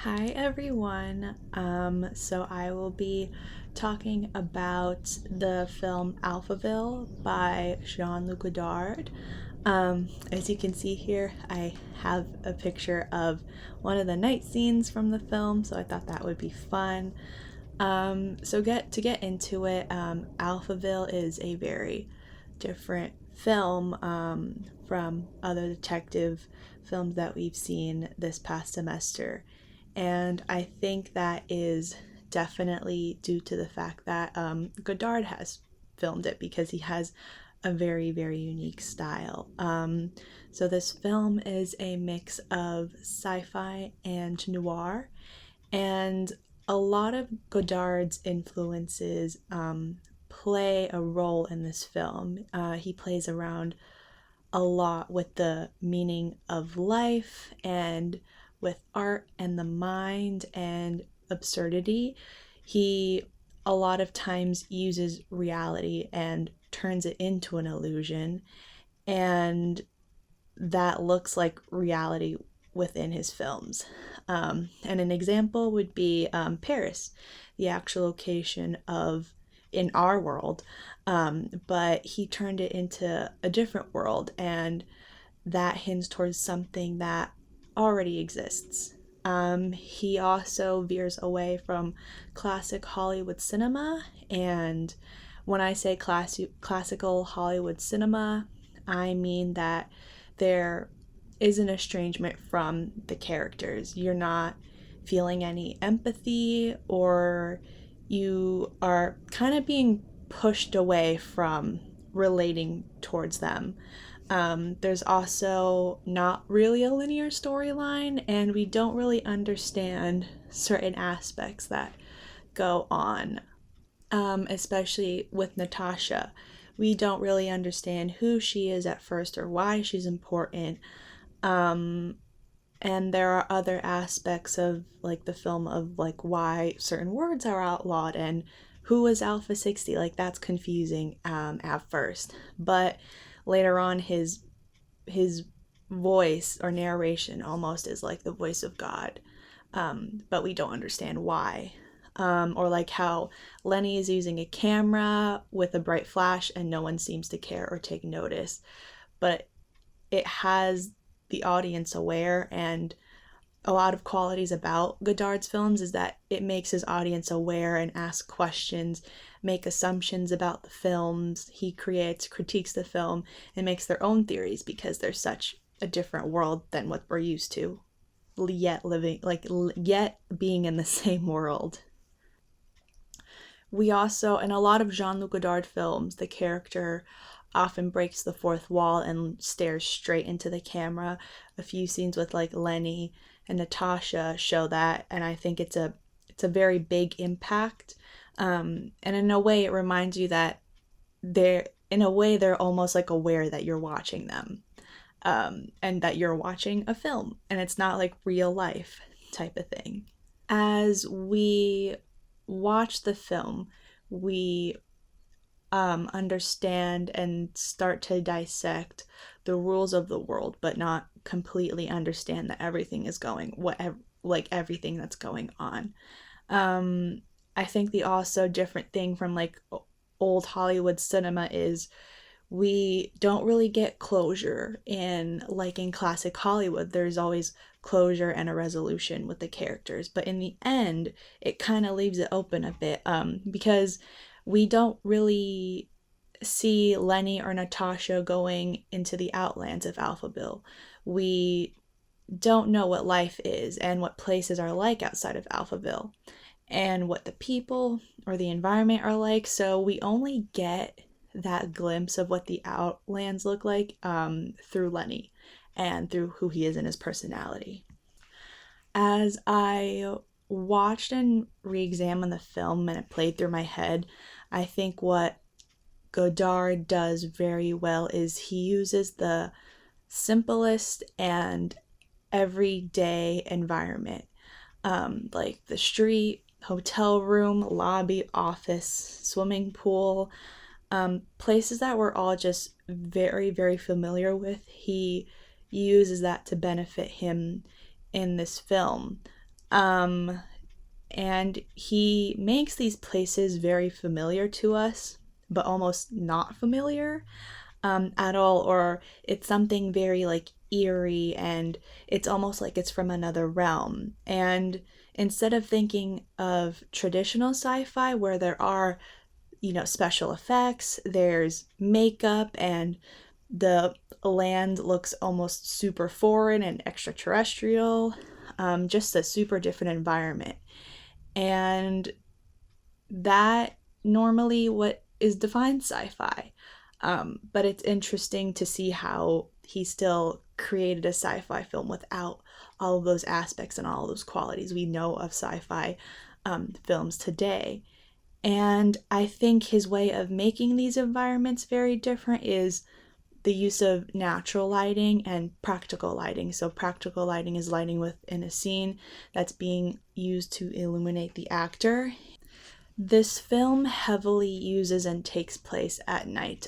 Hi everyone. So I will be talking about the film Alphaville by Jean-Luc Godard. As you can see here, I have a picture of one of the night scenes from the film, so I thought that would be fun. To get into it, Alphaville is a very different film from other detective films that we've seen this past semester. And I think that is definitely due to the fact that Godard has filmed it because he has a very, very unique style. So this film is a mix of sci fi and noir, and a lot of Godard's influences play a role in this film. He plays around a lot with the meaning of life and with art and the mind and absurdity. He a lot of times uses reality and turns it into an illusion, and that looks like reality within his films. And an example would be Paris, the actual location of in our world, but he turned it into a different world, and that hints towards something that already exists. He also veers away from classic Hollywood cinema, and when I say classical Hollywood cinema, I mean that there is an estrangement from the characters. You're not feeling any empathy, or you are kind of being pushed away from relating towards them. There's also not really a linear storyline, and we don't really understand certain aspects that go on, especially with Natasha. We don't really understand who she is at first or why she's important. Um, and there are other aspects of like the film of like why certain words are outlawed and who is Alpha 60. Like that's confusing at first, but later on his voice or narration almost is like the voice of God, but we don't understand why. Or like how Lenny is using a camera with a bright flash and no one seems to care or take notice, but it has the audience aware. And a lot of qualities about Godard's films is that it makes his audience aware and ask questions, make assumptions about the films he creates, critiques the film, and makes their own theories because there's such a different world than what we're used to, yet being in the same world. We also, in a lot of Jean-Luc Godard films, the character often breaks the fourth wall and stares straight into the camera. A few scenes with like Lenny and Natasha show that, and I think it's a very big impact. And in a way, it reminds you that they're almost like aware that you're watching them, and that you're watching a film, and it's not like real life type of thing. As we watch the film, we understand and start to dissect the rules of the world, but not completely understand that everything is going whatever, like everything that's going on. I think the also different thing from like old Hollywood cinema is we don't really get closure in classic Hollywood. There's always closure and a resolution with the characters, but in the end, it kind of leaves it open a bit, because we don't really see Lenny or Natasha going into the outlands of Alphaville. We don't know what life is and what places are like outside of Alphaville and what the people or the environment are like. So we only get that glimpse of what the outlands look like through Lenny and through who he is in his personality. As I watched and re examined the film and it played through my head, I think what Godard does very well is he uses the simplest and everyday environment, like the street, hotel room, lobby, office, swimming pool, places that we're all just very, very familiar with. He uses that to benefit him in this film. And he makes these places very familiar to us, but almost not familiar at all, or it's something very like eerie, and it's almost like it's from another realm. And instead of thinking of traditional sci-fi where there are, special effects, there's makeup, and the land looks almost super foreign and extraterrestrial, just a super different environment. And that normally what is defined sci-fi. But it's interesting to see how he still created a sci-fi film without all of those aspects and all of those qualities we know of sci-fi films today. And I think his way of making these environments very different is the use of natural lighting and practical lighting. So practical lighting is lighting within a scene that's being used to illuminate the actor. This film heavily uses and takes place at night.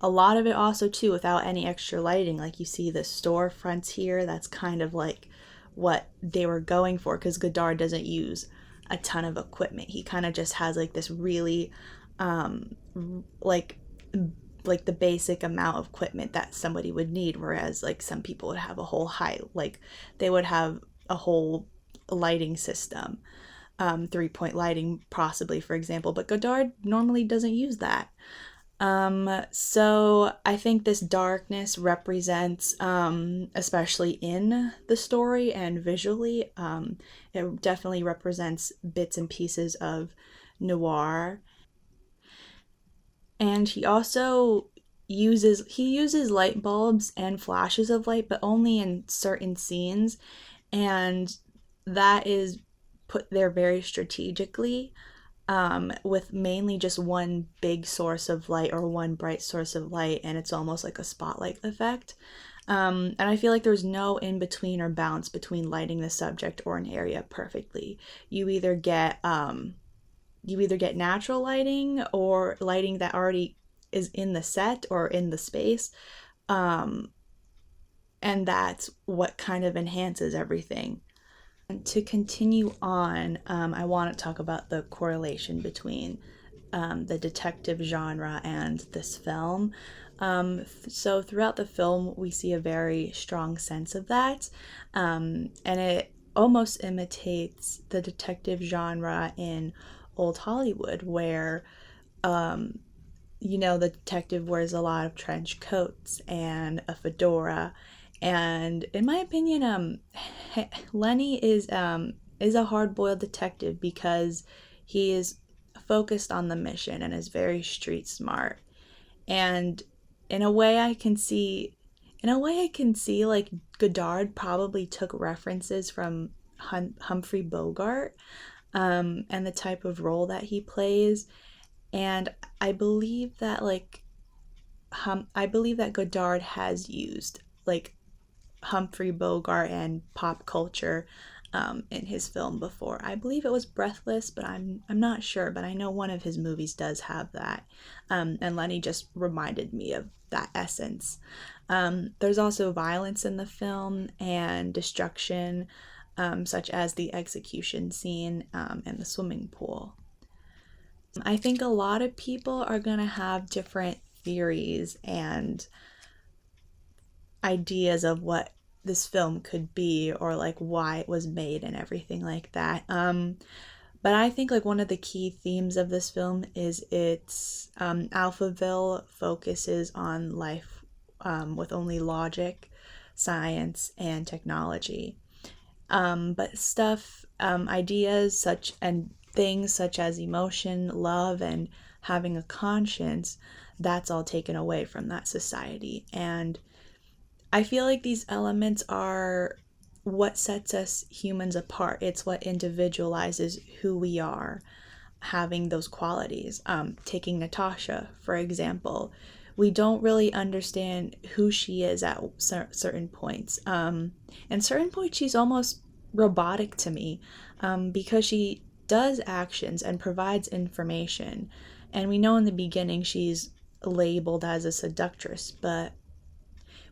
A lot of it also too without any extra lighting. Like you see the storefronts here, that's kind of like what they were going for, because Godard doesn't use a ton of equipment. He kind of just has like this really like the basic amount of equipment that somebody would need, whereas like some people would have a whole like they would have a whole lighting system, 3-point lighting possibly, for example, but Godard normally doesn't use that. So I think this darkness represents, especially in the story and visually, it definitely represents bits and pieces of noir. And he also uses light bulbs and flashes of light, but only in certain scenes, and that is put there very strategically, with mainly just one big source of light or one bright source of light, and it's almost like a spotlight effect. And I feel like there's no in between or balance between lighting the subject or an area perfectly. You either get natural lighting or lighting that already is in the set or in the space, and that's what kind of enhances everything. And to continue on, I want to talk about the correlation between the detective genre and this film. So throughout the film, we see a very strong sense of that, and it almost imitates the detective genre in old Hollywood, where the detective wears a lot of trench coats and a fedora. And in my opinion, Lenny is a hard-boiled detective because he is focused on the mission and is very street smart. And in a way I can see like Godard probably took references from Humphrey Bogart, and the type of role that he plays. And I believe that Godard has used like Humphrey Bogart and pop culture in his film before. I believe it was Breathless, but I'm not sure. But I know one of his movies does have that, and Lenny just reminded me of that essence. There's also violence in the film and destruction, such as the execution scene in the swimming pool. I think a lot of people are going to have different theories and ideas of what this film could be, or like why it was made and everything like that. But I think like one of the key themes of this film is its Alphaville focuses on life with only logic, science, and technology. But ideas and things such as emotion, love, and having a conscience, that's all taken away from that society. And I feel like these elements are what sets us humans apart. It's what individualizes who we are, having those qualities. Taking Natasha, for example, we don't really understand who she is at certain points. And certain points, she's almost robotic to me, because she does actions and provides information. And we know in the beginning she's labeled as a seductress, but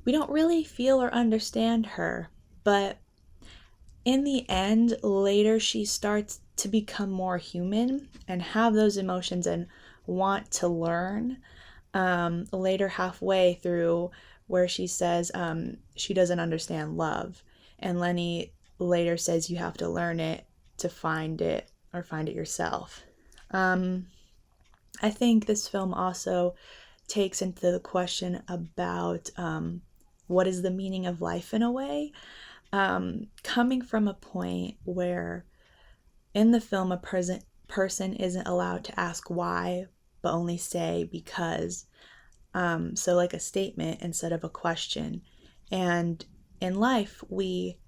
we don't really feel or understand her. But in the end, later she starts to become more human and have those emotions and want to learn. Later, halfway through, where she says she doesn't understand love, and Lenny later says you have to learn it to find it or find it yourself. I think this film also takes into the question about what is the meaning of life in a way, coming from a point where in the film a person isn't allowed to ask why, but only say because. So, like a statement instead of a question. And in life, we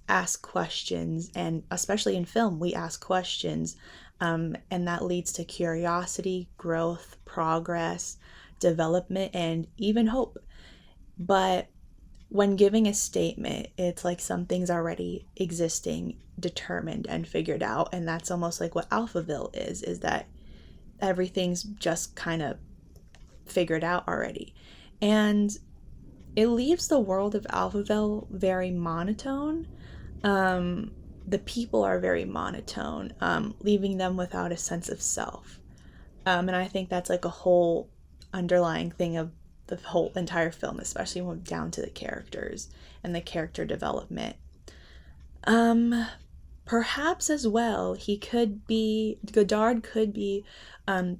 ask questions, and especially in film, we ask questions, and that leads to curiosity, growth, progress, development, and even hope. But when giving a statement, it's like something's already existing, determined, and figured out, and that's almost like what Alphaville is that everything's just kind of figured out already. And it leaves the world of Alphaville very monotone. The people are very monotone, leaving them without a sense of self. And I think that's like a whole underlying thing of the whole entire film, especially when down to the characters and the character development. Um, Perhaps as well, Godard could be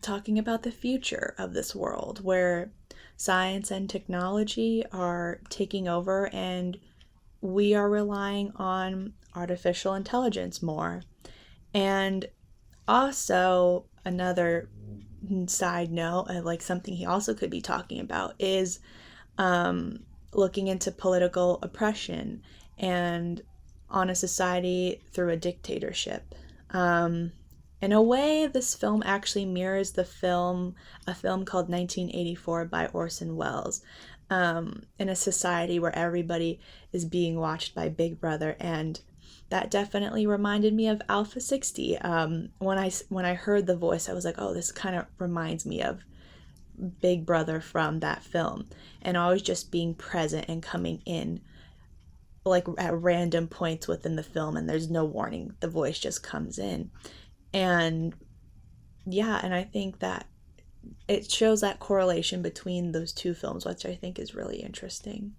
talking about the future of this world where science and technology are taking over and we are relying on artificial intelligence more. And also, another side note, like something he also could be talking about, is looking into political oppression and on a society through a dictatorship. In a way, this film actually mirrors a film called 1984 by Orson Welles, in a society where everybody is being watched by Big Brother, and that definitely reminded me of Alpha 60. When I heard the voice, I was like, oh, this kind of reminds me of Big Brother from that film, and always just being present and coming in like at random points within the film, and there's no warning, the voice just comes in. And yeah, and I think that it shows that correlation between those two films, which I think is really interesting.